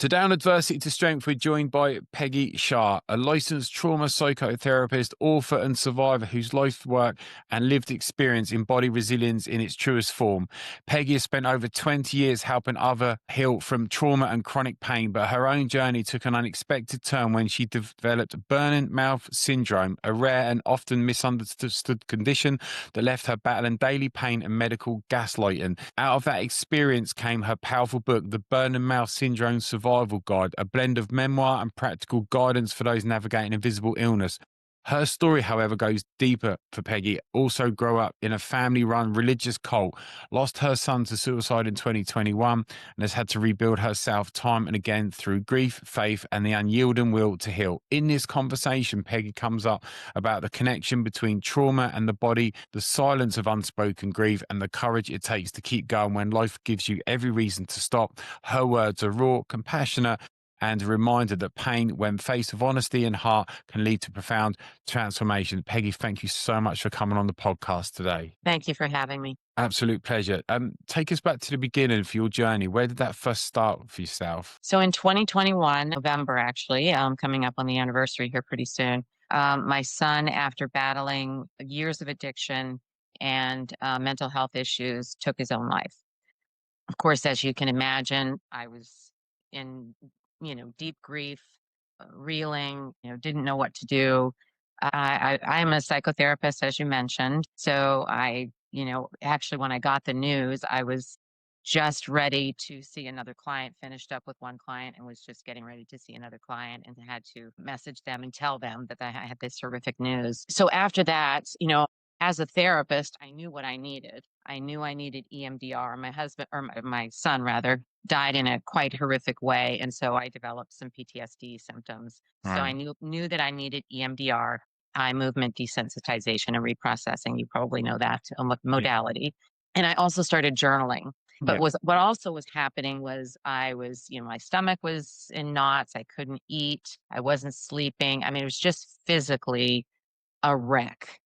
Today on Adversity to Strength, we're joined by Peggy Sharr, a licensed trauma psychotherapist, author, and survivor whose life work and lived experience embody resilience in its truest form. Peggy has spent over 20 years helping others heal from trauma and chronic pain, but her own journey took an unexpected turn when she developed burning mouth syndrome, a rare and often misunderstood condition that left her battling daily pain and medical gaslighting. Out of that experience came her powerful book, The Burning Mouth Syndrome Survival Guide, a blend of memoir and practical guidance for those navigating invisible illness. Her story, however, goes deeper for Peggy. Also grew up in a family-run religious cult, lost her son to suicide in 2021, and has had to rebuild herself time and again through grief, faith, and the unyielding will to heal. In this conversation, Peggy comes up about the connection between trauma and the body, the silence of unspoken grief, and the courage it takes to keep going when life gives you every reason to stop. Her words are raw, compassionate, and a reminder that pain, when faced with honesty and heart, can lead to profound transformation. Peggy, thank you so much for coming on the podcast today. Thank you for having me. Absolute pleasure. Take us back to the beginning for your journey. Where did that first start for yourself? So in 2021, November, actually, coming up on the anniversary here pretty soon, my son, after battling years of addiction and mental health issues, took his own life. Of course, as you can imagine, I was in, deep grief, reeling, didn't know what to do. I'm a psychotherapist, as you mentioned. So actually, when I got the news, I was just ready to see another client, finished up with one client and was just getting ready to see another client and had to message them and tell them that I had this horrific news. So after that, as a therapist, I knew what I needed. I knew I needed EMDR. My husband, or my son rather, died in a quite horrific way. And so I developed some PTSD symptoms. So I Right. knew that I needed EMDR, eye movement desensitization and reprocessing. You probably know that Yeah. modality. And I also started journaling. But Yeah. what also was happening was I was, my stomach was in knots. I couldn't eat. I wasn't sleeping. I mean, it was just physically a wreck.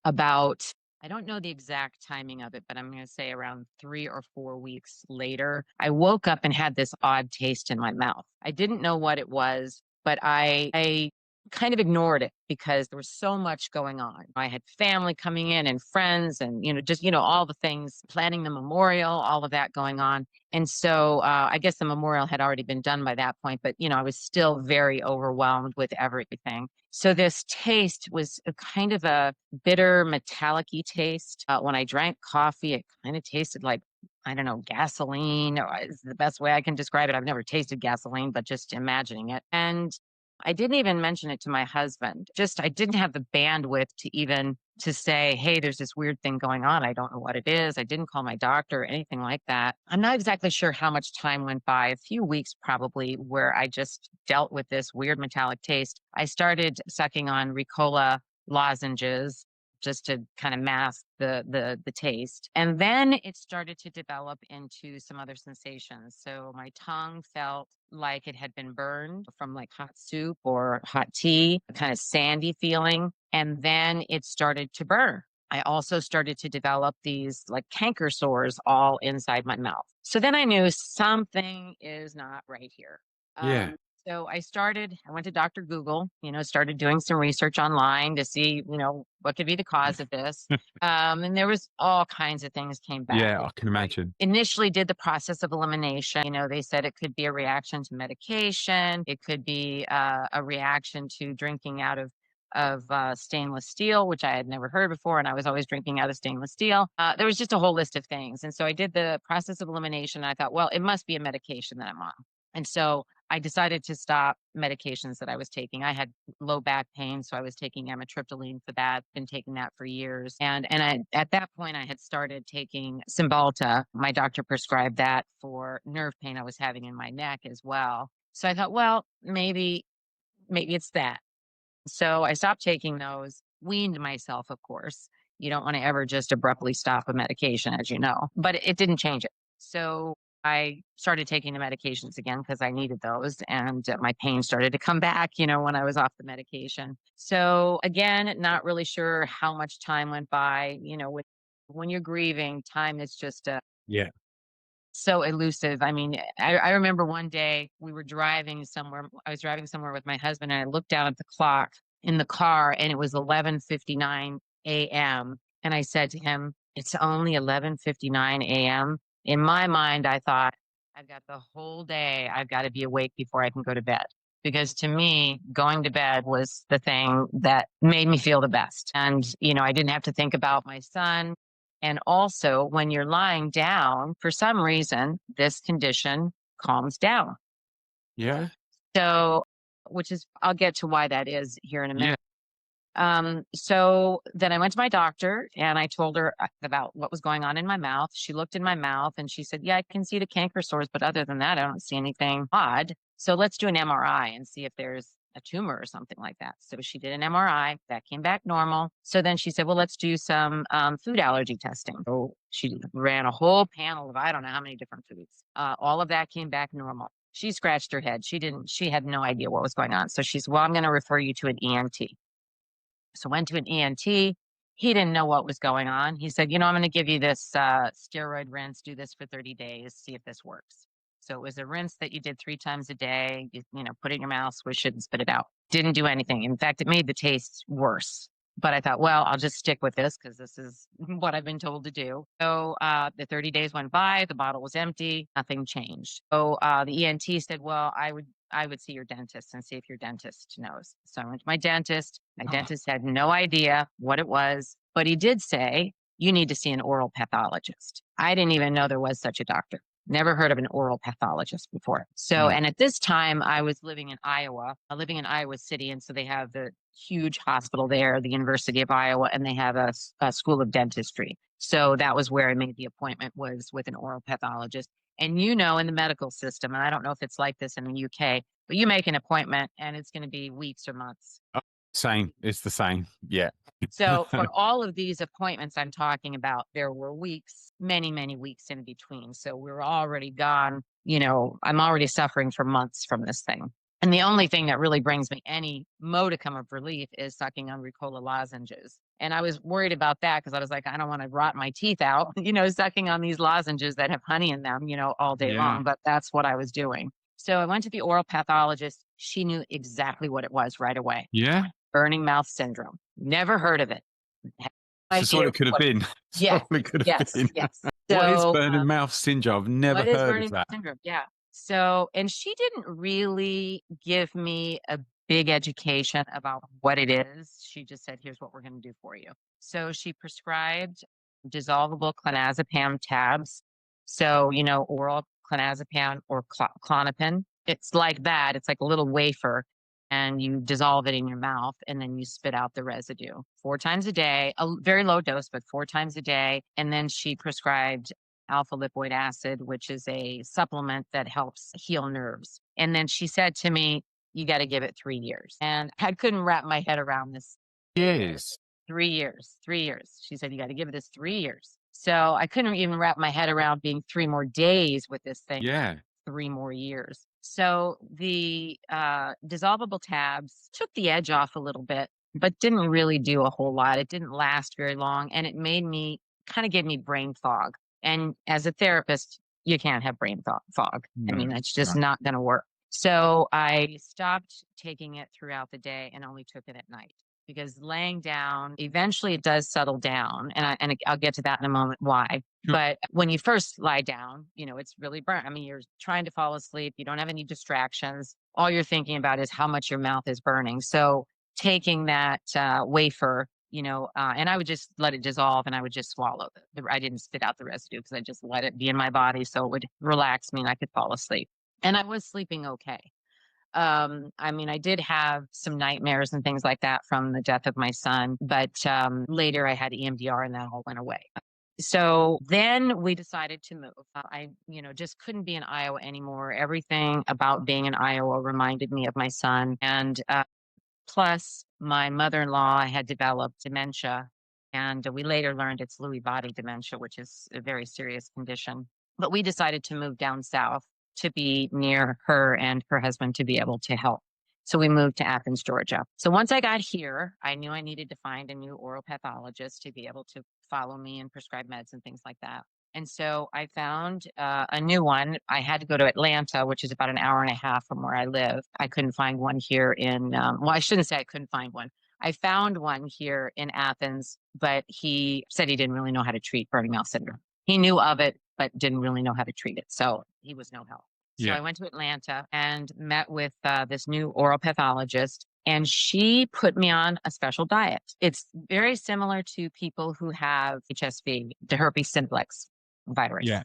About, I don't know the exact timing of it, but I'm going to say around 3 or 4 weeks later, I woke up and had this odd taste in my mouth. I didn't know what it was, but I kind of ignored it because there was so much going on. I had family coming in and friends and, just, all the things, planning the memorial, all of that going on. And so I guess the memorial had already been done by that point, but, I was still very overwhelmed with everything. So this taste was a kind of a bitter, metallic-y taste. When I drank coffee, it kind of tasted like, I don't know, gasoline, or is the best way I can describe it. I've never tasted gasoline, but just imagining it. And I didn't even mention it to my husband. Just I didn't have the bandwidth to even to say, hey, there's this weird thing going on. I don't know what it is. I didn't call my doctor or anything like that. I'm not exactly sure how much time went by, a few weeks probably, where I just dealt with this weird metallic taste. I started sucking on Ricola lozenges just to kind of mask the taste. And then it started to develop into some other sensations. So my tongue felt like it had been burned from like hot soup or hot tea, a kind of sandy feeling. And then it started to burn. I also started to develop these like canker sores all inside my mouth. So then I knew something is not right here. Yeah. Um, so I went to Dr. Google, started doing some research online to see, what could be the cause of this. And there was all kinds of things came back. Yeah, I can imagine. Initially did the process of elimination. They said it could be a reaction to medication. It could be a reaction to drinking out of stainless steel, which I had never heard before, and I was always drinking out of stainless steel. There was just a whole list of things, and so I did the process of elimination. And I thought, well, it must be a medication that I'm on, and so I decided to stop medications that I was taking. I had low back pain, so I was taking amitriptyline for that. Been taking that for years, at that point I had started taking Cymbalta. My doctor prescribed that for nerve pain I was having in my neck as well. So I thought, well, maybe it's that. So I stopped taking those, weaned myself, of course. You don't want to ever just abruptly stop a medication, as you know, but it didn't change it. So I started taking the medications again because I needed those, and my pain started to come back, when I was off the medication. So again, not really sure how much time went by, when you're grieving, time is just Yeah. so elusive. I mean, I remember one day we were driving somewhere. I was driving somewhere with my husband, and I looked down at the clock in the car, and it was 11:59 a.m. And I said to him, "It's only 11:59 a.m." In my mind, I thought, "I've got the whole day. I've got to be awake before I can go to bed." Because to me, going to bed was the thing that made me feel the best. And, I didn't have to think about my son. And also, when you're lying down, for some reason, this condition calms down. Yeah. So, which is, I'll get to why that is here in a Yeah. minute. So then I went to my doctor and I told her about what was going on in my mouth. She looked in my mouth and she said, "Yeah, I can see the canker sores, but other than that, I don't see anything odd. So let's do an MRI and see if there's a tumor or something like that." So she did an MRI that came back normal. So then she said, "Well, let's do some food allergy testing." So she ran a whole panel of I don't know how many different foods. All of that came back normal. She scratched her head. She had no idea what was going on. So she said, "Well, I'm going to refer you to an ENT." So went to an ENT. He didn't know what was going on. He said, "I'm going to give you this steroid rinse. Do this for 30 days. See if this works." So it was a rinse that you did 3 times a day. Put it in your mouth, swish it, and spit it out. Didn't do anything. In fact, it made the taste worse. But I thought, well, I'll just stick with this because this is what I've been told to do. So the 30 days went by. The bottle was empty. Nothing changed. So the ENT said, "Well, I would see your dentist and see if your dentist knows." So I went to my dentist. My Oh, dentist had no idea what it was, but he did say, "You need to see an oral pathologist." I didn't even know there was such a doctor. Never heard of an oral pathologist before. So, yeah. and at this time, I was living in Iowa, living in Iowa City. And so they have the huge hospital there, the University of Iowa, and they have a school of dentistry. So that was where I made the appointment, was with an oral pathologist. And in the medical system, and I don't know if it's like this in the UK, but you make an appointment and it's going to be weeks or months. Oh, same. It's the same. Yeah. So for all of these appointments I'm talking about, there were weeks, many, many weeks in between. So we were already gone. I'm already suffering for months from this thing. And the only thing that really brings me any modicum of relief is sucking on Ricola lozenges. And I was worried about that because I was like, I don't want to rot my teeth out, sucking on these lozenges that have honey in them, all day Yeah. long. But that's what I was doing. So I went to the oral pathologist. She knew exactly what it was right away. Yeah. Burning mouth syndrome. Never heard of it. Had no So that's all idea it could have what. been. That's Yes, all it could have yes, been. yes. What is So, burning mouth syndrome? I've never what is heard of burning mouth that. syndrome? Yeah. So, and she didn't really give me a big education about what it is. She just said, "Here's what we're going to do for you." So she prescribed dissolvable clonazepam tabs. So, oral clonazepam or Clonopin. It's like that. It's like a little wafer and you dissolve it in your mouth and then you spit out the residue 4 times a day, a very low dose, but 4 times a day. And then she prescribed alpha lipoic acid, which is a supplement that helps heal nerves. And then she said to me, "You got to give it 3 years." And I couldn't wrap my head around this. Yes. 3 years, 3 years. She said, "You got to give this 3 years." So I couldn't even wrap my head around being 3 more days with this thing, Yeah. 3 more years. So the dissolvable tabs took the edge off a little bit, but didn't really do a whole lot. It didn't last very long. And it made me kind of gave me brain fog. And as a therapist, you can't have brain fog. I No. mean, it's just No. not going to work. So I stopped taking it throughout the day and only took it at night because laying down, eventually it does settle down. And I'll get to that in a moment why. Sure. But when you first lie down, it's really burnt. I mean, you're trying to fall asleep. You don't have any distractions. All you're thinking about is how much your mouth is burning. So taking that wafer, and I would just let it dissolve and I would just swallow it. I didn't spit out the residue because I just let it be in my body so it would relax me and I could fall asleep. And I was sleeping okay. I mean, I did have some nightmares and things like that from the death of my son, but later I had EMDR and that all went away. So then we decided to move. I, just couldn't be in Iowa anymore. Everything about being in Iowa reminded me of my son. And plus, my mother-in-law had developed dementia. And we later learned it's Lewy body dementia, which is a very serious condition. But we decided to move down south to be near her and her husband to be able to help. So we moved to Athens, Georgia. So once I got here, I knew I needed to find a new oral pathologist to be able to follow me and prescribe meds and things like that. And so I found a new one. I had to go to Atlanta, which is about an hour and a half from where I live. I couldn't find one here in, well, I shouldn't say I couldn't find one. I found one here in Athens, but he said he didn't really know how to treat burning mouth syndrome. He knew of it, but didn't really know how to treat it. So he was no help. So Yeah. I went to Atlanta and met with this new oral pathologist, and she put me on a special diet. It's very similar to people who have HSV, the herpes simplex virus. Yeah.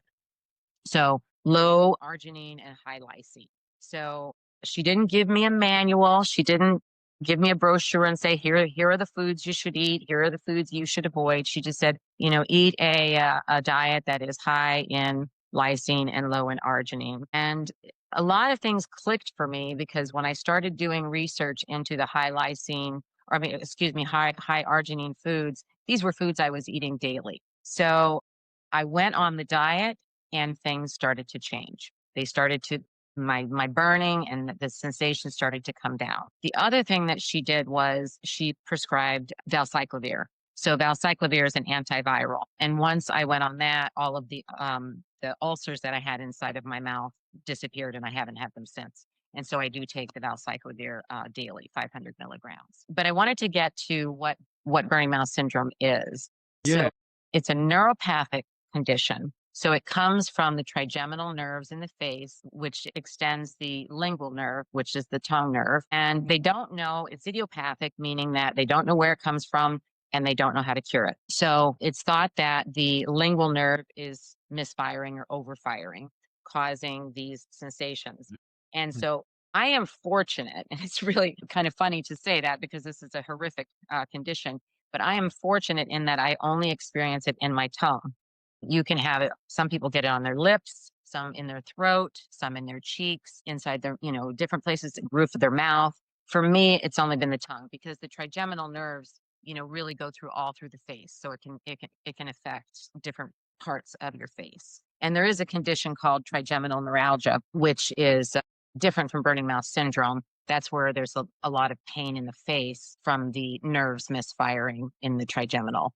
So low arginine and high lysine. So she didn't give me a manual. She didn't give me a brochure and say, here are the foods you should eat. Here are the foods you should avoid. She just said, eat a diet that is high in lysine and low in arginine. And a lot of things clicked for me because when I started doing research into the high lysine, or I mean, excuse me, high arginine foods, these were foods I was eating daily. So I went on the diet and things started to change. They started to my burning and the sensation started to come down. The other thing that she did was she prescribed valcyclovir. So valcyclovir is an antiviral, and once I went on that, all of the ulcers that I had inside of my mouth disappeared, and I haven't had them since. And so I do take the valcyclovir daily, 500 milligrams. But I wanted to get to what burning mouth syndrome is. So Yeah. it's a neuropathic condition. So it comes from the trigeminal nerves in the face, which extends the lingual nerve, which is the tongue nerve. And they don't know it's idiopathic, meaning that they don't know where it comes from and they don't know how to cure it. So it's thought that the lingual nerve is misfiring or overfiring, causing these sensations. And so I am fortunate, and it's really kind of funny to say that because this is a horrific condition, but I am fortunate in that I only experience it in my tongue. You can have it, some people get it on their lips, some in their throat, some in their cheeks, inside their, different places, the roof of their mouth. For me, it's only been the tongue because the trigeminal nerves, really go through the face. So it can affect different parts of your face. And there is a condition called trigeminal neuralgia, which is different from burning mouth syndrome. That's where there's a lot of pain in the face from the nerves misfiring in the trigeminal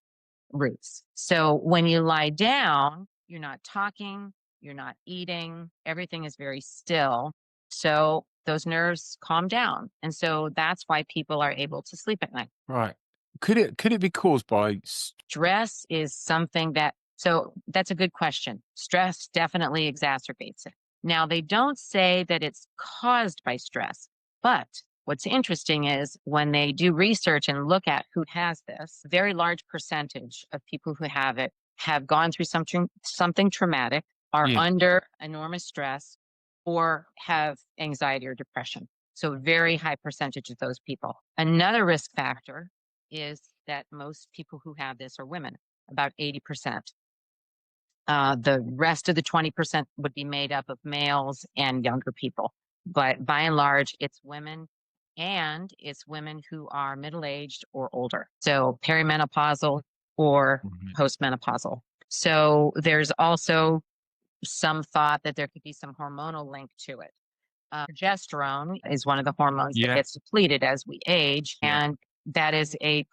roots. So when you lie down, you're not talking, you're not eating, everything is very still. So those nerves calm down. And so that's why people are able to sleep at night. Right. Could it be caused by Stress is something so that's a good question. Stress definitely exacerbates it. Now, they don't say that it's caused by stress, but what's interesting is when they do research and look at who has this, a very large percentage of people who have it have gone through something traumatic, are yeah. under enormous stress, or have anxiety or depression. So, a very high percentage of those people. Another risk factor is that most people who have this are women, about 80%. The rest of the 20% would be made up of males and younger people. But by and large, it's women, and it's women who are middle aged or older. So perimenopausal or Mhm. postmenopausal. So there's also some thought that there could be some hormonal link to it. Progesterone is one of the hormones that Yeah. gets depleted as we age, Yeah. and that is a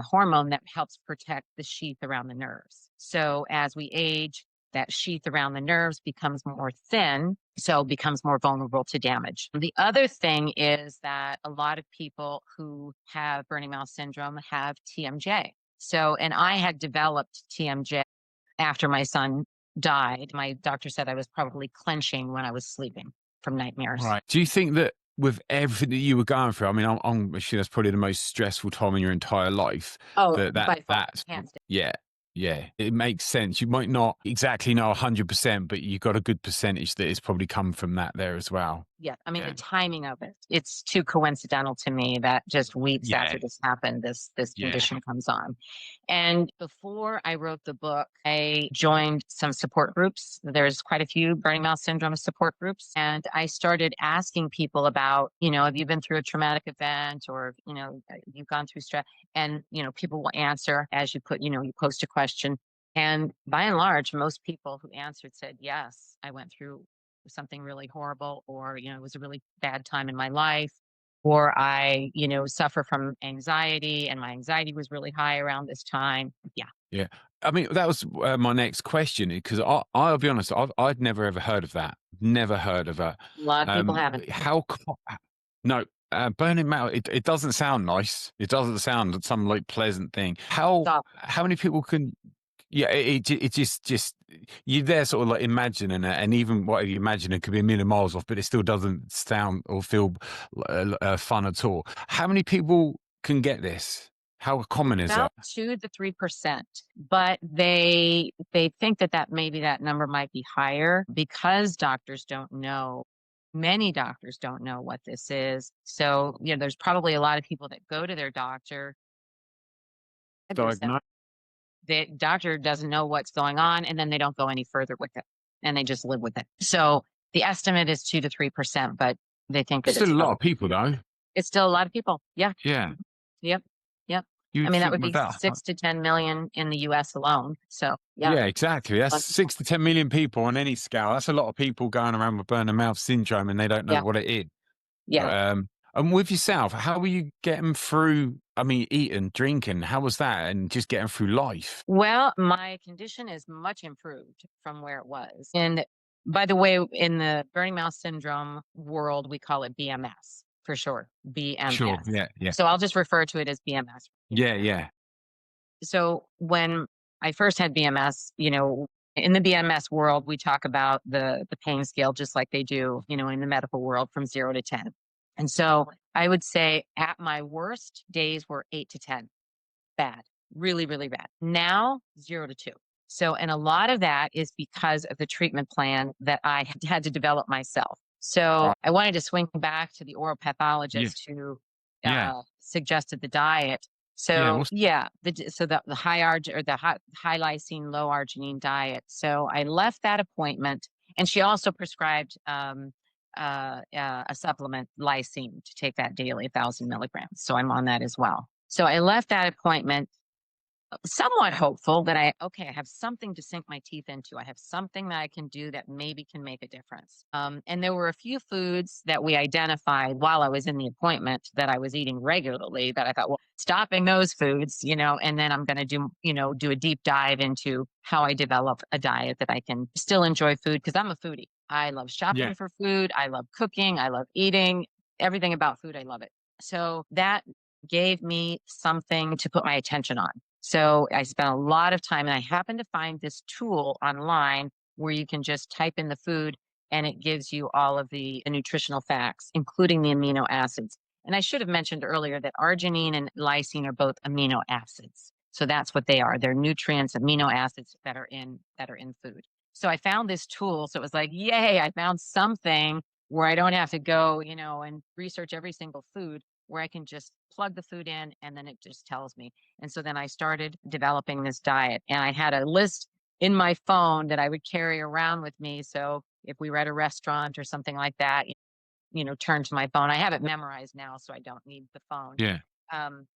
hormone that helps protect the sheath around the nerves. So as we age, that sheath around the nerves becomes more thin, so becomes more vulnerable to damage. The other thing is that a lot of people who have burning mouth syndrome have TMJ. So, and I had developed TMJ after my son died. My doctor said I was probably clenching when I was sleeping from nightmares. Right. Do you think that with everything that you were going through, I mean, I'm sure that's probably the most stressful time in your entire life. Oh, That by far, that's hands down. yeah, yeah. It makes sense. You might not exactly know 100%, but you got a good percentage that is probably come from that there as well. Yeah, I mean, the Yeah. timing of it, it's too coincidental to me that just weeks Yeah. after this happened, this Yeah. condition comes on. And before I wrote the book, I joined some support groups. There's quite a few burning mouth syndrome support groups. And I started asking people about, have you been through a traumatic event, or, you've gone through stress? And, people will answer as you you post a question. And by and large, most people who answered said, yes, I went through something really horrible, or it was a really bad time in my life, or I suffer from anxiety and my anxiety was really high around this time. Yeah. Yeah. I mean, that was my next question because I'll be honest, I'd never ever heard of that. Never heard of it. A lot of people Um, haven't. how? No, burning mouth. It doesn't sound nice. It doesn't sound some like pleasant thing. So How many people can? Yeah, it just you're there sort of like imagining it, and even whatever you imagine it could be a million miles off, but it still doesn't sound or feel fun at all. How many people can get this? How common is it? about 2 to 3%, but they think that maybe that number might be higher because doctors don't know. Many doctors don't know what this is. So, there's probably a lot of people that go to their doctor Diagnose. the doctor doesn't know what's going on, and then they don't go any further with it, and they just live with it. So the estimate is 2 to 3%, but they think that Still it's a lot probably of people though. it's still a lot of people. Yeah. Yeah. Mhm. Yep. Yep. I You'd mean, that think would with be that. 6 to 10 million in the US alone. So yeah, Yeah, exactly. That's lots of people. 6 to 10 million people on any scale. That's a lot of people going around with burning mouth syndrome and they don't know Yeah. what it is. Yeah. But, and with yourself, how were you getting through? I mean, eating, drinking, how was that? And just getting through life? Well, my condition is much improved from where it was. And by the way, in the burning mouth syndrome world, we call it BMS for short, Sure. BMS. Yeah. Yeah. So I'll just refer to it as BMS. Yeah. Yeah. So when I first had BMS, in the BMS world, we talk about the pain scale just like they do, in the medical world from 0 to 10. And so I would say at my worst days were 8 to 10. Bad, really, really bad. Now, 0 to 2. So, and a lot of that is because of the treatment plan that I had to develop myself. So, Right. I wanted to swing back to the oral Yeah. pathologist who Yeah. suggested the diet. Yeah. So, yeah, the high or the high lysine, low arginine diet. So, I left that appointment, and she also prescribed a supplement, lysine, to take that daily, 1,000 milligrams. So, I'm on that as well. So I left that appointment somewhat hopeful that I have something to sink my teeth into. I have something that I can do that maybe can make a difference. And there were a few foods that we identified while I was in the appointment that I was eating regularly that I thought, well, stopping those foods, and then I'm going to do a deep dive into how I develop a diet that I can still enjoy food because I'm a foodie. I love Yeah. shopping for food. I love cooking. I love eating everything about food. I love it. So that gave me something to put my attention on. So I spent a lot of time and I happened to find this tool online where you can just type in the food and it gives you all of the nutritional facts, including the amino acids. And I should have mentioned earlier that arginine and lysine are both amino acids. So that's what they are. They're nutrients, amino acids that are in food. So I found this tool. So it was like, yay, I found something where I don't have to go, and research every single food, where I can just plug the food in and then it just tells me. And so then I started developing this diet, and I had a list in my phone that I would carry around with me. So if we were at a restaurant or something like that, turn to my phone. I have it memorized now, so I don't need the phone. Yeah. Um,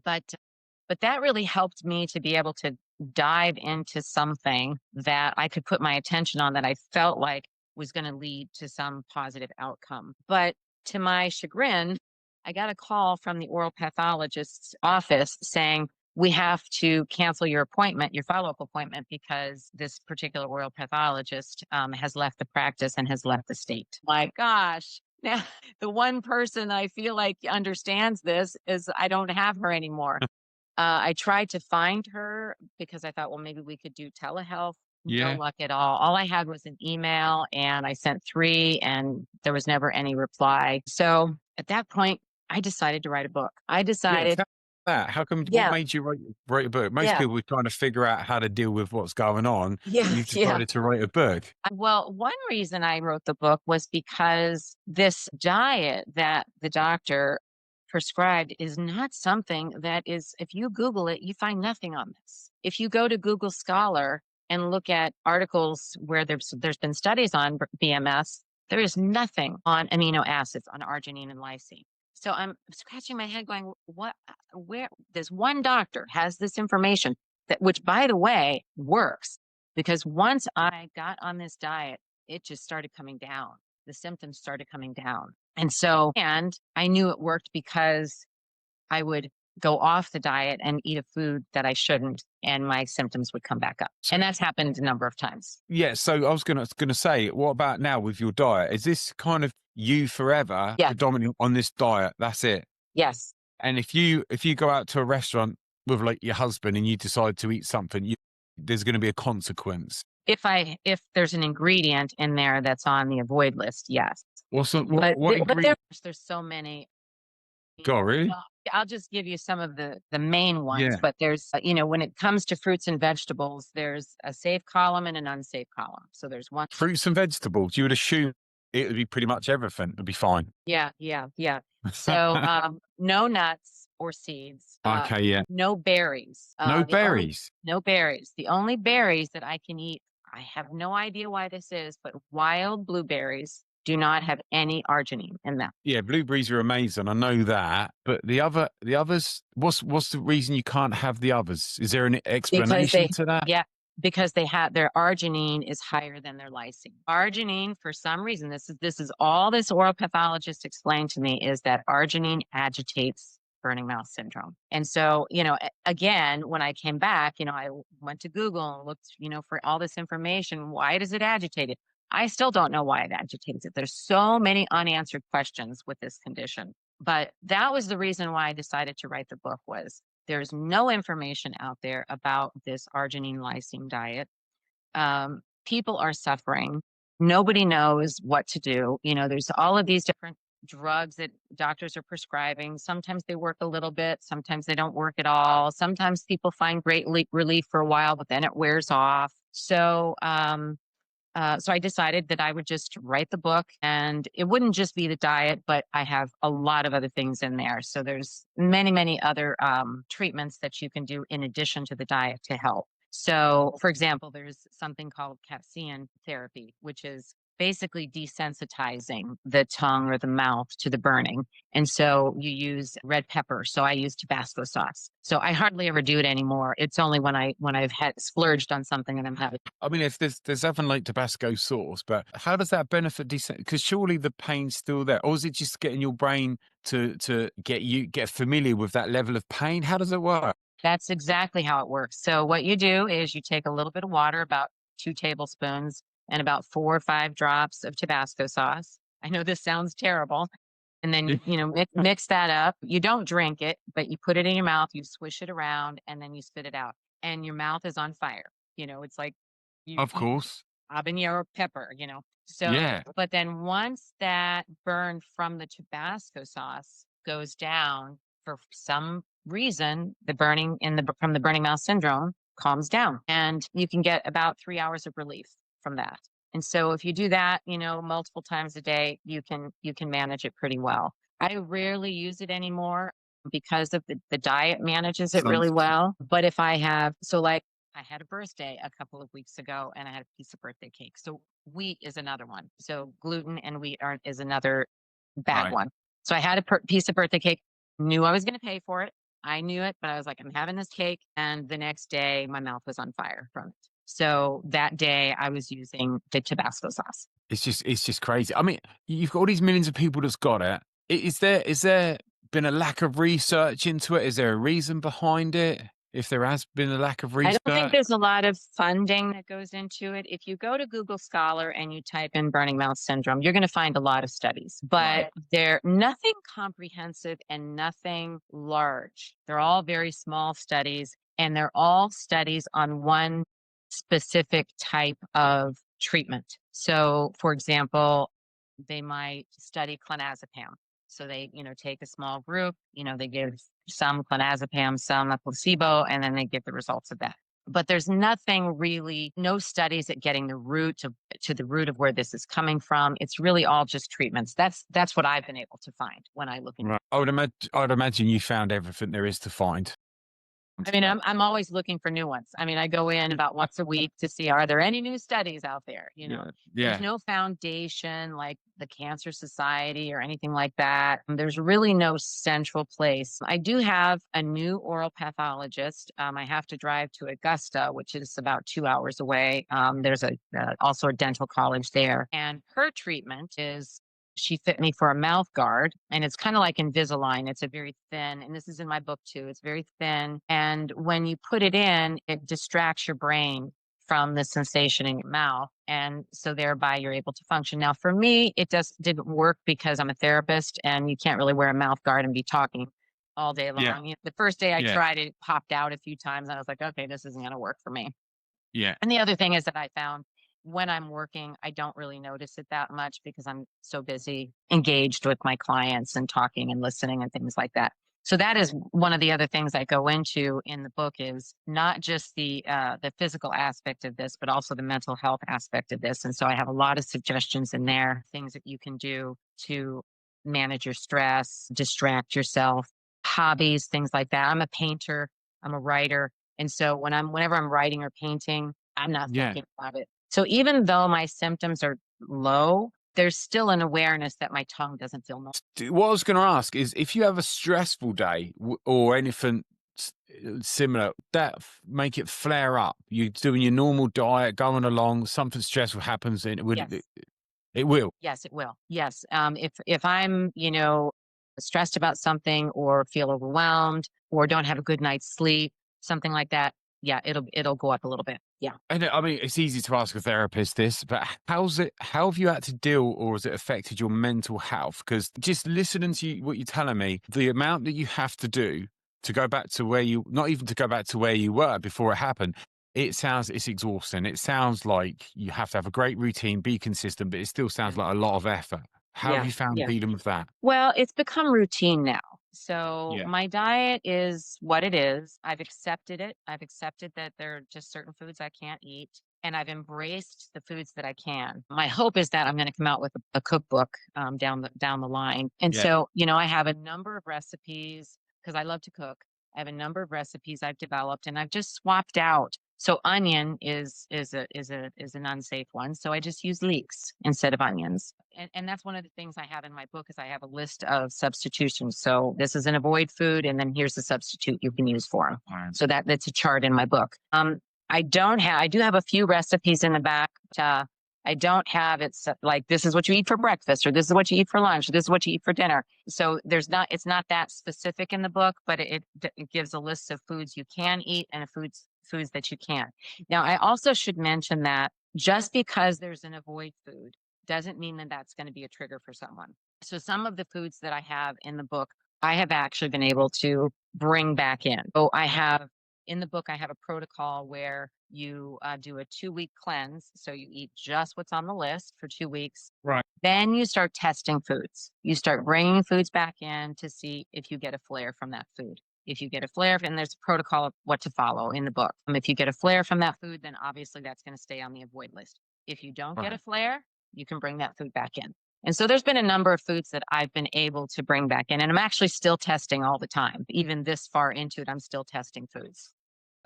but that really helped me to be able to dive into something that I could put my attention on that I felt like was going to lead to some positive outcome. But to my chagrin, I got a call from the oral pathologist's office saying, we have to cancel your appointment, your follow up appointment, because this particular oral pathologist has left the practice and has left the state. My gosh. Now, the one person I feel like understands this is I don't have her anymore. I tried to find her because I thought, well, maybe we could do telehealth. No Yeah. luck at all. All I had was an email, and I sent three, and there was never any reply. So at that point, I decided to write a book. I Yeah. decided, Tell that. How come? What yeah, made you write a book? Most yeah, people were trying to figure out how to deal with what's going on. yeah, You yeah. decided to write a book. Well, one reason I wrote the book was because this diet that the doctor prescribed is not something that is, if you Google it, you find nothing on this. If you go to Google Scholar and look at articles where there's been studies on BMS, there is nothing on amino acids, on arginine and lysine. So I'm scratching my head going, what, where this one doctor has this information that, which by the way, works, because once I got on this diet, it just started coming down. The symptoms started coming down. And I knew it worked because I would go off the diet and eat a food that I shouldn't, and my symptoms would come back up. And that's happened a number of times. Yeah, so I was gonna say, what about now with your diet? Is this kind of you forever, Yeah. predominantly on this diet? That's it. Yes. And if you go out to a restaurant with like your husband and you decide to eat something, there's going to be a consequence. If there's an ingredient in there that's on the avoid list, yes. What's the, But what but ingredient? there's so many. God, really? Well, I'll just give you some of the main ones, Yeah, but there's, when it comes to fruits and vegetables, there's a safe column and an unsafe column. So there's one. fruits and vegetables. You would assume it would be pretty much everything. It'd be fine. Yeah, yeah, yeah. So, no nuts or seeds, Okay, yeah. no berries. No The only berries. No berries. The only berries that I can eat, I have no idea why this is, but wild blueberries do not have any arginine in them. Yeah, blueberries are amazing. I know that, but the others. What's the reason you can't have the others? Is there an Because explanation they to that? Yeah, because they have their arginine is higher than their lysine. Arginine, for some reason, this is all this oral pathologist explained to me, is that arginine agitates burning mouth syndrome. And so, again, when I came back, I went to Google and looked, for all this information. Why does it agitate it? I still don't know why it agitates it. There's so many unanswered questions with this condition. But that was the reason why I decided to write the book. Was there's no information out there about this arginine lysine diet. People are suffering. Nobody knows what to do. There's all of these different drugs that doctors are prescribing. Sometimes they work a little bit, sometimes they don't work at all. Sometimes people find great relief for a while, but then it wears off. So I decided that I would just write the book, and it wouldn't just be the diet, but I have a lot of other things in there. So there's many, many other treatments that you can do in addition to the diet to help. So, for example, there's something called capsaicin therapy, which is basically desensitizing the tongue or the mouth to the burning. And so you use red pepper. So I use Tabasco sauce. So I hardly ever do it anymore. It's only when I've had splurged on something and I'm having. I mean, if there's something like Tabasco sauce, but how does that benefit decent? Because surely the pain's still there, or is it just getting your brain to get familiar with that level of pain? How does it work? That's exactly how it works. So what you do is you take a little bit of water, about 2 tablespoons, and about 4 or 5 drops of Tabasco sauce. I know this sounds terrible. And then, mix that up. You don't drink it, but you put it in your mouth, you swish it around, and then you spit it out. And your mouth is on fire. It's like you Of eat course, habanero pepper. So, yeah. but then once that burn from the Tabasco sauce goes down, for some reason, the burning from the burning mouth syndrome calms down, and you can get about 3 hours of relief from that. And so if you do that, multiple times a day, you can manage it pretty well. I rarely use it anymore because of the diet manages it So really well. But if I have, so like I had a birthday a couple of weeks ago and I had a piece of birthday cake. So wheat is another one. So gluten and wheat is another bad right. one. So I had a piece of birthday cake, knew I was going to pay for it. I knew it, but I was like, I'm having this cake. And the next day, my mouth was on fire from it. So that day, I was using the Tabasco sauce. It's just crazy. I mean, you've got all these millions of people that's got it. Is there been a lack of research into it? Is there a reason behind it? If there has been a lack of I don't think research, there's a lot of funding that goes into it. If you go to Google Scholar and you type in burning mouth syndrome, you're going to find a lot of studies, but they're nothing comprehensive and nothing large. They're all very small studies, and they're all studies on one specific type of treatment. So, for example, they might study clonazepam. So they, take a small group, they give some clonazepam, some a placebo, and then they get the results of that. But there's nothing really, no studies at getting the root to the root of where this is coming from. It's really all just treatments. That's what I've been able to find when I look into. right? I would imagine you found everything there is to find. I mean, I'm always looking for new ones. I mean, I go in about once a week to see, are there any new studies out there? Yeah, There's yeah. no foundation like the Cancer Society or anything like that. There's really no central place. I do have a new oral pathologist. I have to drive to Augusta, which is about 2 hours away. There's also a dental college there, and her treatment is she fit me for a mouth guard, and it's kind of like Invisalign. It's a very thin, and this is in my book too. It's very thin. And when you put it in, it distracts your brain from the sensation in your mouth. And so thereby you're able to function. Now, for me, it just didn't work because I'm a therapist and you can't really wear a mouth guard and be talking all day Yeah. long. The first day I Yeah. tried it, it popped out a few times, and I was like, okay, this isn't going to work for me. Yeah. And the other thing is that I found when I'm working, I don't really notice it that much because I'm so busy engaged with my clients and talking and listening and things like that. So that is one of the other things I go into in the book is not just the physical aspect of this, but also the mental health aspect of this. And so I have a lot of suggestions in there, things that you can do to manage your stress, distract yourself, hobbies, things like that. I'm a painter, I'm a writer, and so whenever I'm writing or painting, I'm not Yeah. thinking about it. So even though my symptoms are low, there's still an awareness that my tongue doesn't feel normal. What I was going to ask is if you have a stressful day or anything similar, that make it flare up. You're doing your normal diet, going along, something stressful happens, and Yes. it will. Yes, it will. Yes. If I'm, stressed about something or feel overwhelmed or don't have a good night's sleep, something like that, yeah, it'll go up a little bit. Yeah. And I mean, it's easy to ask a therapist this, but how have you had to deal or has it affected your mental health? Because just listening to what you're telling me, the amount that you have to do to go back to where not even to go back to where you were before it happened, it's exhausting. It sounds like you have to have a great routine, be consistent, but it still sounds Yeah. like a lot of effort. How have Yeah. you found Yeah. dealing with that? Well, it's become routine now. So Yeah. my diet is what it is. I've accepted it. I've accepted that there are just certain foods I can't eat, and I've embraced the foods that I can. My hope is that I'm going to come out with a cookbook down the line. And Yeah. so, I have a number of recipes because I love to cook. I have a number of recipes I've developed, and I've just swapped out. So onion is an unsafe one. So I just use leeks instead of onions. And that's one of the things I have in my book is I have a list of substitutions. So this is an avoid food, and then here's the substitute you can use for them. Fine. So that's a chart in my book. I do have a few recipes in the back. I don't have like this is what you eat for breakfast, or this is what you eat for lunch, or this is what you eat for dinner. So it's not that specific in the book, but it gives a list of foods you can eat and foods that you can't. Now, I also should mention that just because there's an avoid food doesn't mean that that's going to be a trigger for someone. So some of the foods that I have in the book, I have actually been able to bring back in. So in the book, I have a protocol where you do a 2-week cleanse. So you eat just what's on the list for 2 weeks. Right. Then you start testing foods. You start bringing foods back in to see if you get a flare from that food. If you get a flare, and there's a protocol of what to follow in the book. If you get a flare from that food, then obviously that's going to stay on the avoid list. If you don't get a Right. flare, you can bring that food back in. And so there's been a number of foods that I've been able to bring back in, and I'm actually still testing all the time. Even this far into it, I'm still testing foods.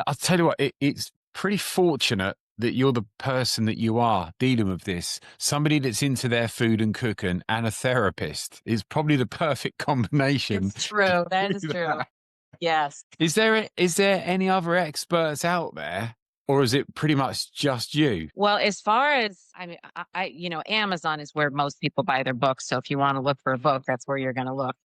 I'll tell you what, it's pretty fortunate that you're the person that you are dealing with this. Somebody that's into their food and cooking and a therapist is probably the perfect combination. It's true. to That do is true. that. Yes. Is there any other experts out there, or is it pretty much just you? Well, as far as I mean, Amazon is where most people buy their books. So if you want to look for a book, that's where you're going to look.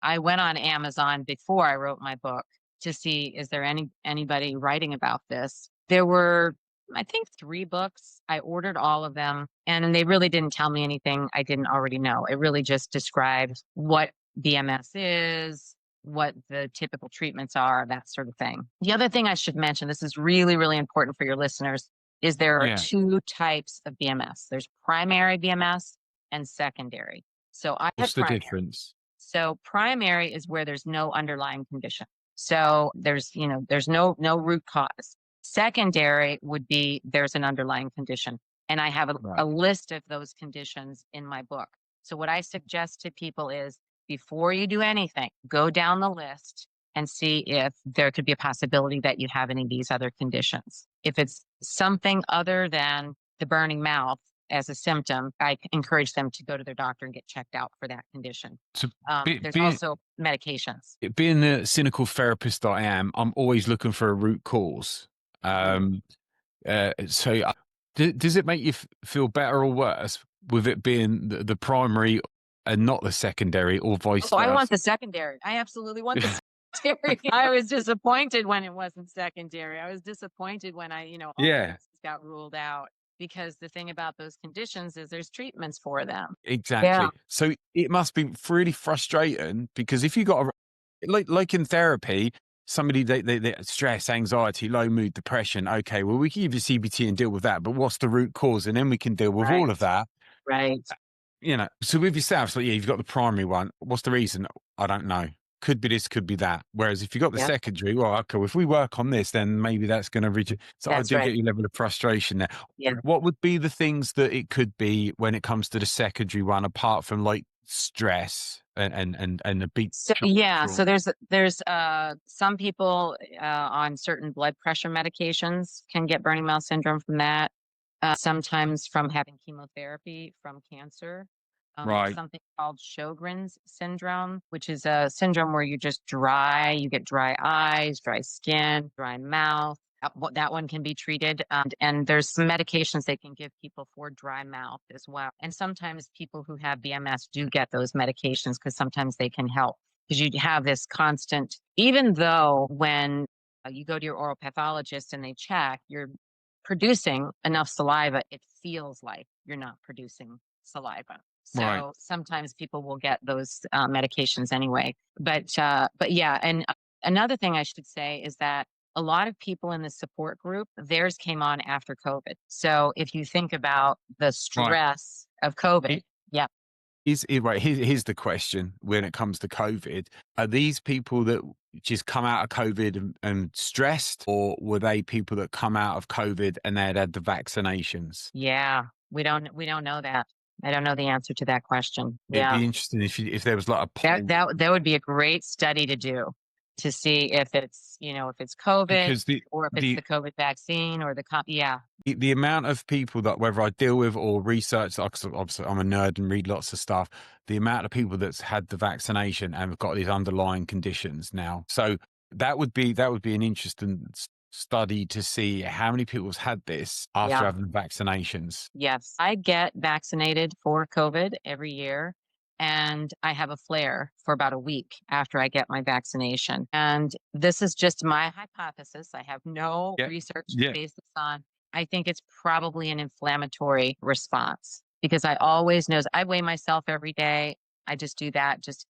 I went on Amazon before I wrote my book to see is there anybody writing about this. There were, I think, 3 books. I ordered all of them, and they really didn't tell me anything I didn't already know. It really just described what BMS is, what the typical treatments are, that sort of thing. The other thing I should mention, this is really, really important for your listeners, is there are Yeah. 2 types of BMS. There's primary BMS and secondary. So I What's had the primary. difference? So primary is where there's no underlying condition. So there's no root cause. Secondary would be there's an underlying condition. And I have Right. a list of those conditions in my book. So what I suggest to people is before you do anything, go down the list and see if there could be a possibility that you have any of these other conditions. If it's something other than the burning mouth as a symptom, I encourage them to go to their doctor and get checked out for that condition. So There's being also medications. being the cynical therapist I am, I'm always looking for a root cause. Mhm. So does it make you feel better or worse with it being the primary and not the secondary, or vice Oh, I want versa. the secondary. I absolutely want the secondary. I was disappointed when it wasn't secondary. I was disappointed when all Yeah, cases got ruled out because the thing about those conditions is there's treatments for them. Yeah. exactly. So it must be really frustrating because if you got like in therapy, somebody they stress, anxiety, low mood, depression. Okay, well we can give you CBT and deal with that, but what's the root cause, and then we can deal with all of Right. that. Right. So with yourself, so yeah, you've got the primary one. What's the reason? I don't know. Could be this, could be that. Whereas if you got the Yep. secondary, well, okay, well, if we work on this, then maybe that's going to reach. So I That's do right. get your level of frustration there. Yeah. What would be the things that it could be when it comes to the secondary one, apart from like stress and a big So shock yeah, trauma? so there's some people on certain blood pressure medications can get burning mouth syndrome from that. Sometimes from having chemotherapy from cancer. There's Right, something called Sjogren's syndrome, which is a syndrome where you just dry, you get dry eyes, dry skin, dry mouth. That one can be treated. And there's some medications they can give people for dry mouth as well. And sometimes people who have BMS do get those medications because sometimes they can help because you have this constant, even though when you go to your oral pathologist and they check, you're producing enough saliva, it feels like you're not producing saliva. right, So sometimes people will get those medications anyway. But yeah, and another thing I should say is that a lot of people in the support group, theirs came on after COVID. So if you think about the right. stress of COVID, yeah, Is it right? Here's the question when it comes to COVID. Are these people that just come out of COVID and stressed, or were they people that come out of COVID and they had the vaccinations? yeah, we don't know that. I don't know the answer to that question. It'd Yeah. be interesting if there was like a That poll, that would be a great study to do, to see if it's COVID because the or if it's the the COVID vaccine or yeah. the amount of people that whether I deal with or research, like, 'cause obviously I'm a nerd and read lots of stuff, the amount of people that's had the vaccination and have got these underlying conditions now. So that would be an interesting study to see how many people have had this after Yeah. having the vaccinations. Yes. I get vaccinated for COVID every year, and I have a flare for about a week after I get my vaccination. And this is just my hypothesis. I have no Yeah. research to Yeah. base this on. I think it's probably an inflammatory response because I always knows I weigh myself every day. I just do that, just,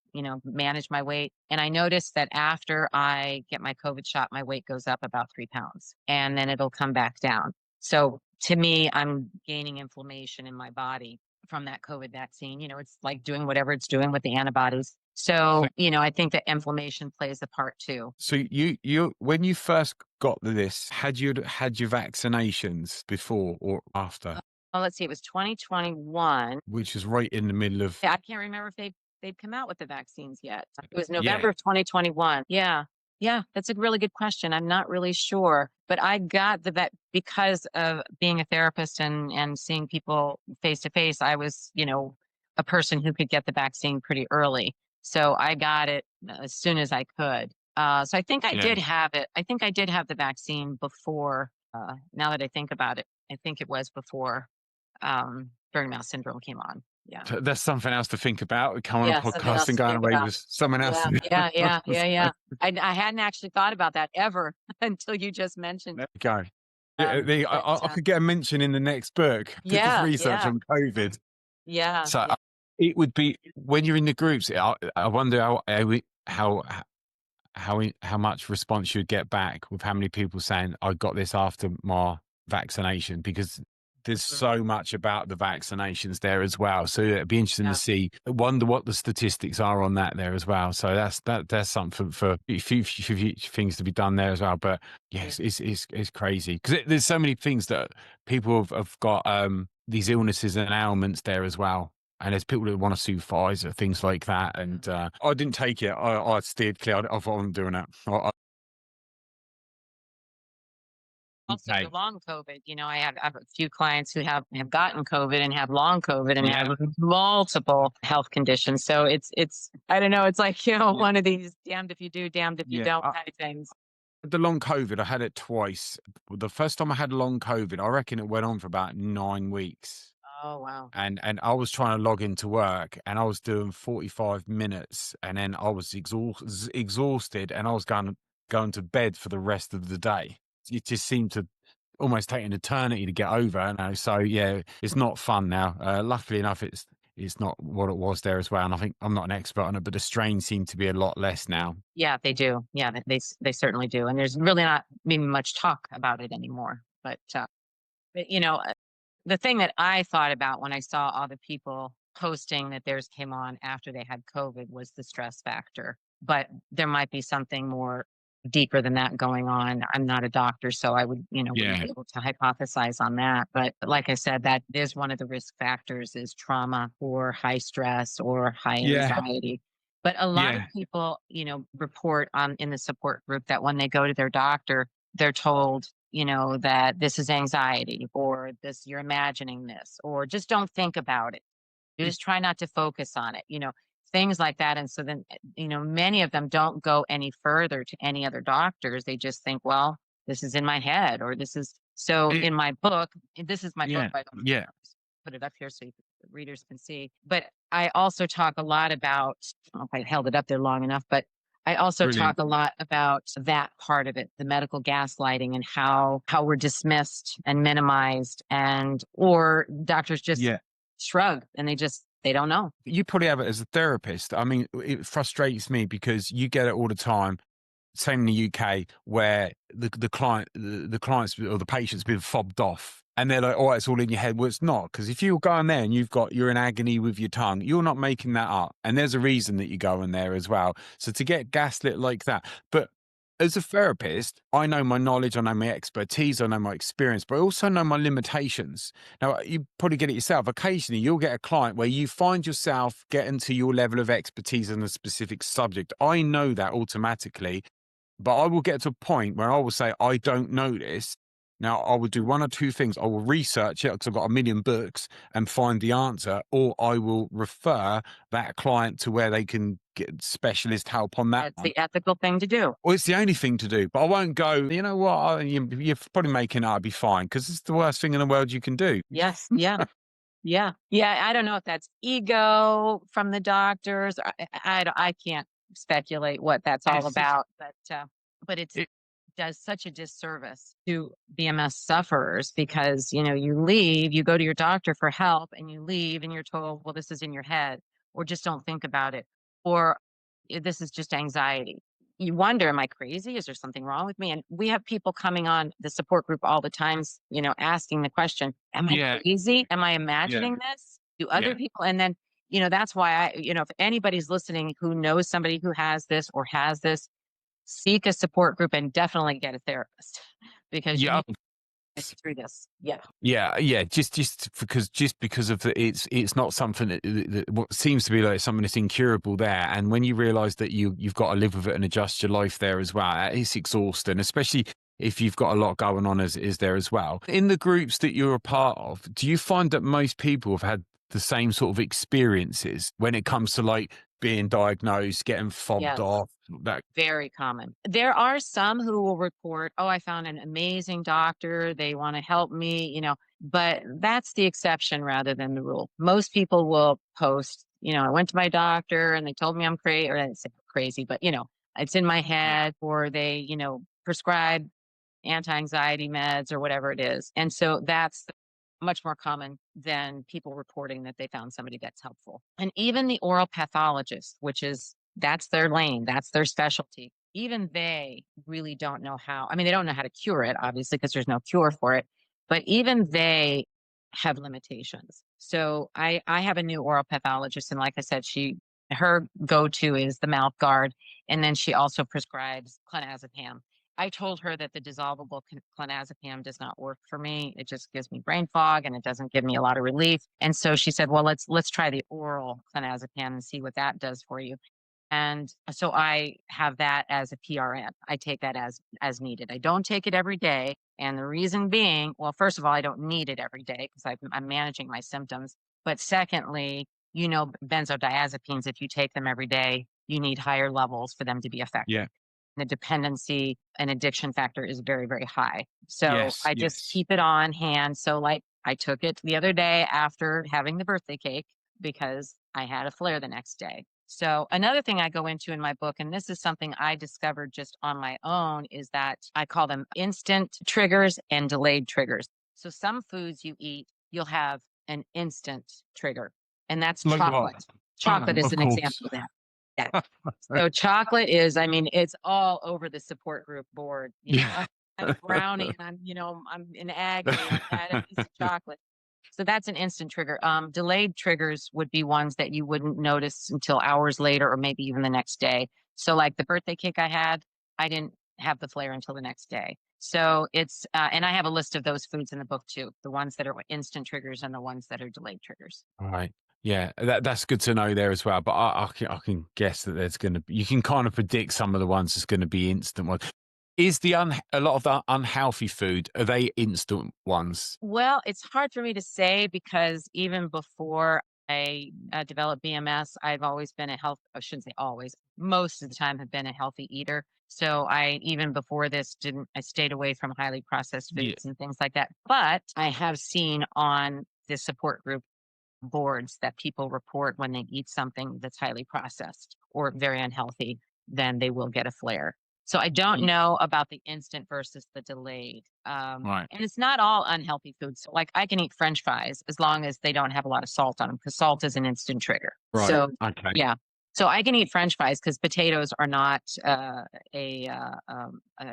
manage my weight. And I noticed that after I get my COVID shot, my weight goes up about 3 pounds and then it'll come back down. So to me, I'm gaining inflammation in my body from that COVID vaccine. It's like doing whatever it's doing with the antibodies. So So, I think that inflammation plays a part too. so you when you first got this, had you had your vaccinations before or after? Well, let's see, it was 2021. Which is right in the middle of I can't remember if they've come out with the vaccines yet. It was yeah. November of 2021. Yeah. Yeah, that's a really good question. I'm not really sure, but I got the vet because of being a therapist and seeing people face to face. I was, a person who could get the vaccine pretty early. So I got it as soon as I could. So I think I Yeah. did have it. I think I did have the vaccine before. Now that I think about it, I think it was before burning mouth syndrome came on. Yeah. So that's something else to think about. Come on a Yeah, something podcast else and to going think away about. with someone else. Yeah, yeah, yeah, yeah, yeah. I hadn't actually thought about that ever until you just mentioned. There you go. Yeah, But I could get a mention in the next book. Did this yeah, research yeah, on COVID. yeah, So yeah. it would be when you're in the groups. I wonder how much response you'd get back with how many people saying I got this after my vaccination, because there's Mhm. so much about the vaccinations there as well. So it'd be interesting to Yeah, see. I wonder what the statistics are on that there as well. So that's something for a few things to be done there as well. But yeah, yes, it's crazy because there's so many things that people have got these illnesses and ailments there as well. And there's people that want to sue Pfizer, things like that. yeah. And I didn't take it. I steered clear. I thought I'm doing it. Also, Okay. long COVID, I have a few clients who have gotten COVID and have long COVID and Yeah. have multiple health conditions. So it's I don't know. It's like Yeah. one of these damned if you do, damned if you Yeah. don't kind of things. The long COVID, I had it twice. The first time I had long COVID, I reckon it went on for about 9 weeks. Oh, wow. And I was trying to log into work, and I was doing 45 minutes, and then I was exhausted, and I was going to bed for the rest of the day. It just seemed to almost take an eternity to get over, you know. So yeah, it's not fun now. Luckily enough, it's not what it was there as well. And I think I'm not an expert on it, but the strains seem to be a lot less now. Yeah, they do. Yeah, they certainly do, and there's really not maybe much talk about it anymore. But, the thing that I thought about when I saw all the people posting that theirs came on after they had COVID was the stress factor. But there might be something more deeper than that going on. I'm not a doctor, so I wouldn't Yeah, be able to hypothesize on that. But like I said, that is one of the risk factors is trauma or high stress or high yeah, anxiety. But a lot of yeah. people, report on in the support group that when they go to their doctor, they're told, that this is anxiety or this, you're imagining this, or just don't think about it. You It, just try not to focus on it, things like that. And so then, many of them don't go any further to any other doctors. They just think, well, this is in my head, or this is so it, in my book. This is my book, yeah, by the way. yeah. Put it up here so the readers can see. But I also talk a lot about, I don't know if I held it up there long enough, but I also talk Brilliant. a lot about that part of it, the medical gaslighting and how we're dismissed and minimized and or doctors just Yeah. shrug and they don't know. You probably have it as a therapist. I mean, it frustrates me because you get it all the time. Same in the UK, where the clients or the patient's been fobbed off, and they're like, "Oh, it's all in your head." Well, it's not, because if you're going there and you're in agony with your tongue, you're not making that up, and there's a reason that you're going there as well. So to get gaslit like that, but as a therapist, I know my knowledge, I know my expertise, I know my experience, but I also know my limitations. Now, you probably get it yourself. Occasionally, you'll get a client where you find yourself getting to your level of expertise on a specific subject. I know that automatically, but I will get to a point where I will say, I don't know this. Now, I will do one or two things. I will research it because I've got a million books and find the answer, or I will refer that client to where they can get specialist help on that That's one. the ethical thing to do. Or it's the only thing to do, but I won't go, you know what, you're probably making it, I'll be fine, because it's the worst thing in the world you can do. Yes. Yeah. Yeah. Yeah. I don't know if that's ego from the doctors. I can't speculate what that's all It's just, about, but it's it, does such a disservice to BMS sufferers because, you go to your doctor for help and you leave and you're told, well, this is in your head, or just don't think about it, or this is just anxiety. You wonder, am I crazy? Is there something wrong with me? And we have people coming on the support group all the times, asking the question, am I yeah, crazy? Am I yeah, imagining this? Do other yeah. people? And then, that's why if anybody's listening who knows somebody who has this or has this, seek a support group and definitely get a therapist because you Yeah, need to get through this. Yeah. yeah, yeah. Just because of it's not something that what seems to be like something that's incurable there. And when you realise that you've got to live with it and adjust your life there as well, it's exhausting, especially if you've got a lot going on as is there as well. In the groups that you're a part of, do you find that most people have had the same sort of experiences when it comes to like being diagnosed, getting fobbed Yes. off, that? Very common. There are some who will report, "Oh, I found an amazing doctor. They want to help me," but that's the exception rather than the rule. Most people will post, "I went to my doctor and they told me I'm crazy," or I didn't say crazy, but it's in my head, or they, prescribe anti-anxiety meds or whatever it is. And so that's much more common than people reporting that they found somebody that's helpful. And even the oral pathologist, which is that's their lane, that's their specialty. Even they really don't know how. I mean, they don't know how to cure it, obviously, because there's no cure for it. But even they have limitations. So I have a new oral pathologist, and like I said, her go-to is the mouth guard, and then she also prescribes clonazepam. I told her that the dissolvable clonazepam does not work for me. It just gives me brain fog and it doesn't give me a lot of relief. And so she said, "Well, let's try the oral clonazepam and see what that does for you." And so I have that as a PRN. I take that as needed. I don't take it every day, and the reason being, well, first of all, I don't need it every day because I'm managing my symptoms. But secondly, benzodiazepines, if you take them every day, you need higher levels for them to be effective. Yeah. The dependency and addiction factor is very, very high. So Yes. I just Yes. keep it on hand. So, like, I took it the other day after having the birthday cake because I had a flare the next day. So another thing I go into in my book, and this is something I discovered just on my own, is that I call them instant triggers and delayed triggers. So some foods you eat, you'll have an instant trigger, and that's Like what? chocolate. Chocolate is Of an course. example of that. Yeah. So chocolate is, I mean, it's all over the support group board. Yeah. I had a brownie and I'm in agony. I had a piece of chocolate. So that's an instant trigger. Delayed triggers would be ones that you wouldn't notice until hours later or maybe even the next day. So like the birthday cake I had, I didn't have the flare until the next day. So it's and I have a list of those foods in the book too, the ones that are instant triggers and the ones that are delayed triggers. All right. Yeah, that's good to know there as well. But I can guess that there's going to be, you can kind of predict some of the ones that's going to be instant ones. Is a lot of the unhealthy food, are they instant ones? Well, it's hard for me to say because even before I developed BMS, I've always been a health, I shouldn't say always, most of the time have been a healthy eater. So I, even before this, I stayed away from highly processed Yeah. foods and things like that. But I have seen on the support group boards that people report when they eat something that's highly processed or very unhealthy, then they will get a flare. So I don't Y- know about the instant versus the delayed. Right. And it's not all unhealthy foods. So like I can eat French fries as long as they don't have a lot of salt on them because salt is an instant trigger. Right. So Okay. yeah. So I can eat French fries because potatoes are not a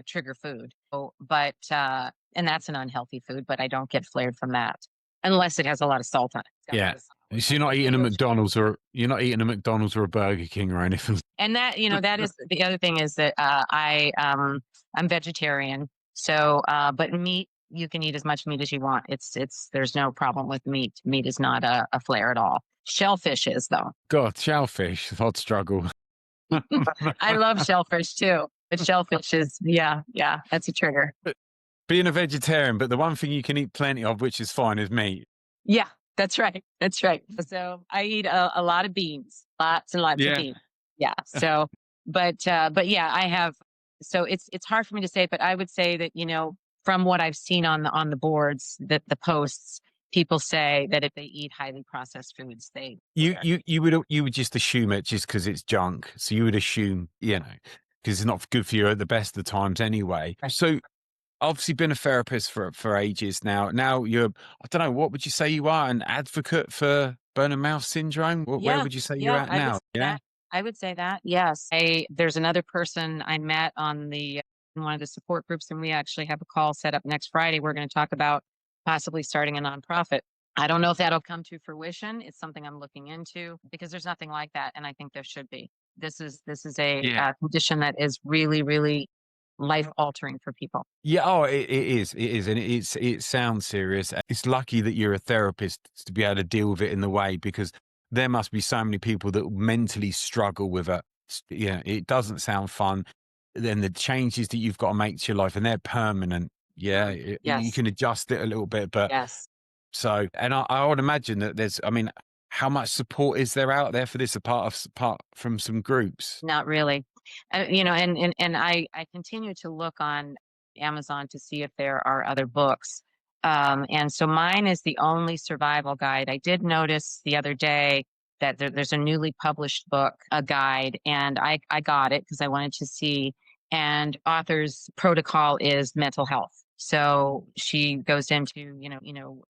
trigger food. So, but and that's an unhealthy food, but I don't get flared from that unless it has a lot of salt on it. It's got a lot Yeah. of salt. So Like potatoes. you're not eating a McDonald's or a Burger King or anything. And that, that is the other thing is that I'm vegetarian. So but meat, you can eat as much meat as you want. It's there's no problem with meat. Meat is not a flare at all. Shellfish is though. God, shellfish, I'd struggle. I love shellfish too. But shellfish is yeah, that's a trigger. But being a vegetarian, but the one thing you can eat plenty of, which is fine, is meat. Yeah, that's right. That's right. So I eat a lot of beans, lots and lots of Yeah. beans. Yeah. So, but yeah, I have. So it's hard for me to say, but I would say that from what I've seen on the boards, that the posts, people say that if they eat highly processed foods, they flare. You would just assume it just because it's junk. So you would assume, because it's not good for you at the best of times anyway. Right. So obviously been a therapist for ages now. Now you're, I don't know, what would you say you are? An advocate for burn and mouth syndrome? Where Yeah, would you say you're yeah, at I would now? say Yeah. that. I would say that. Yes. There's another person I met on the in one of the support groups, and we actually have a call set up next Friday. We're going to talk about possibly starting a nonprofit. I don't know if that'll come to fruition. It's something I'm looking into because there's nothing like that, and I think there should be. This is a Yeah. condition that is really, really life altering for people. Yeah, oh, it is. It is. And it sounds serious. It's lucky that you're a therapist to be able to deal with it in the way, because there must be so many people that mentally struggle with it. Yeah, it doesn't sound fun. Then the changes that you've got to make to your life, and they're permanent. Yeah, you Yes. can adjust it a little bit, but Yes. so, and I would imagine that I mean, how much support is there out there for this apart from some groups? Not really. And I continue to look on Amazon to see if there are other books. And so mine is the only survival guide. I did notice the other day that there's a newly published book, a guide, and I got it because I wanted to see. And author's protocol is mental health. So she goes into,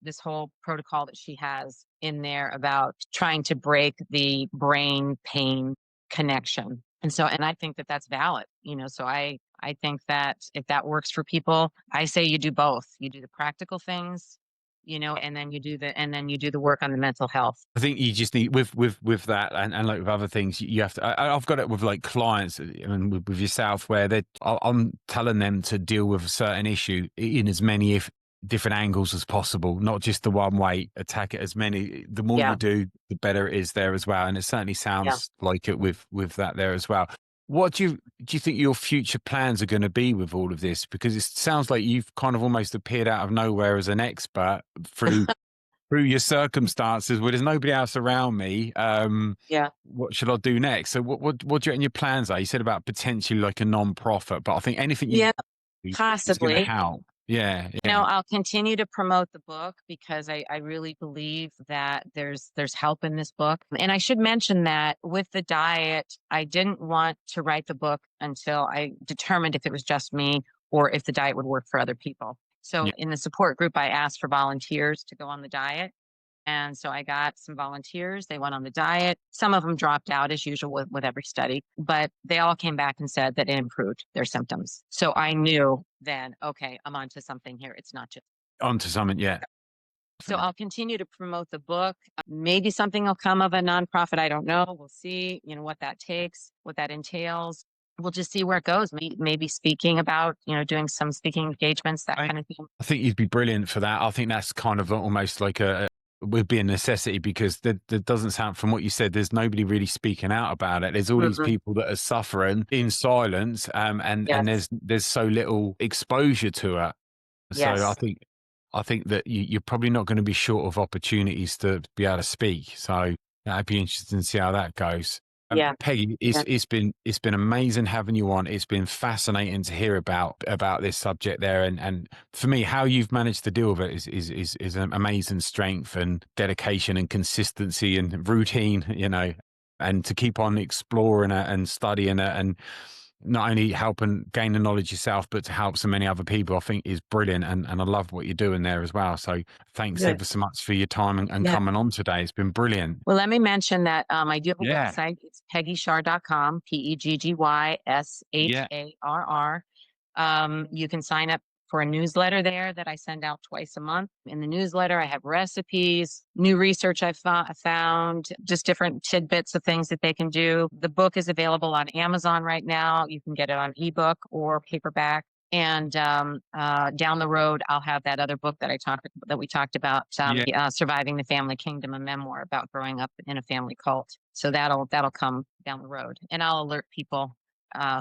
this whole protocol that she has in there about trying to break the brain pain connection. And I think that that's valid, so I think that if that works for people, I say you do both. You do the practical things, and then you do the work on the mental health. I think you just need with that, and like with other things, you have to. I've got it with like clients, I mean, with yourself, where I'm telling them to deal with a certain issue in as many if different angles as possible, not just the one way. Attack it as many. The more Yeah. you do, the better it is there as well. And it certainly Yeah. sounds like it with that there as well. What do you think your future plans are going to be with all of this? Because it sounds like you've kind of almost appeared out of nowhere as an expert through your circumstances where there's nobody else around me. Yeah. What should I do next? So what do you reckon your plans are? You said about potentially like a non-profit, but I think anything you Yeah. do is going to Possibly. help. Yeah, You know, yeah, I'll continue to promote the book because I really believe that there's help in this book. And I should mention that with the diet, I didn't want to write the book until I determined if it was just me or if the diet would work for other people. yeah. So in the support group, I asked for volunteers to go on the diet. And so I got some volunteers. They went on the diet. Some of them dropped out as usual with every study, but they all came back and said that it improved their symptoms. So I knew then, okay, I'm onto something here. It's not just. Onto something, yeah. So Definitely. I'll continue to promote the book. Maybe something will come of a nonprofit. I don't know. We'll see, what that takes, what that entails. We'll just see where it goes. Maybe speaking about, doing some speaking engagements, that I kind of thing. I think you'd be brilliant for that. I think that's kind of almost like would be a necessity because there doesn't sound from what you said. There's nobody really speaking out about it. There's all these Mhm. people that are suffering in silence, and Yes. there's so little exposure to it. So Yes. I think that you're probably not going to be short of opportunities to be able to speak. So that'd be interesting to see how that goes. Yeah. Peggy, Yeah. it's been amazing having you on. It's been fascinating to hear about this subject there, and for me, how you've managed to deal with it is an amazing strength and dedication and consistency and routine, and to keep on exploring it and studying it and not only help and gain the knowledge yourself, but to help so many other people, I think is brilliant. And I love what you're doing there as well. So thanks Good. ever so much for your time and Yeah. coming on today. It's been brilliant. Well, let me mention that I do have a Yeah. website. It's peggysharr.com, Yeah. PeggysHarr. You can sign up for a newsletter there that I send out twice a month. In the newsletter, I have recipes, new research found, just different tidbits of things that they can do. The book is available on Amazon right now. You can get it on ebook or paperback. And down the road, I'll have that other book that we talked about, Yeah. surviving the family kingdom, a memoir about growing up in a family cult. So that'll come down the road, and I'll alert people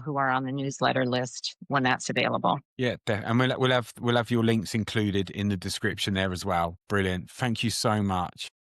who are on the newsletter list when that's available. Yeah, and we'll have your links included in the description there as well. Brilliant. Thank you so much.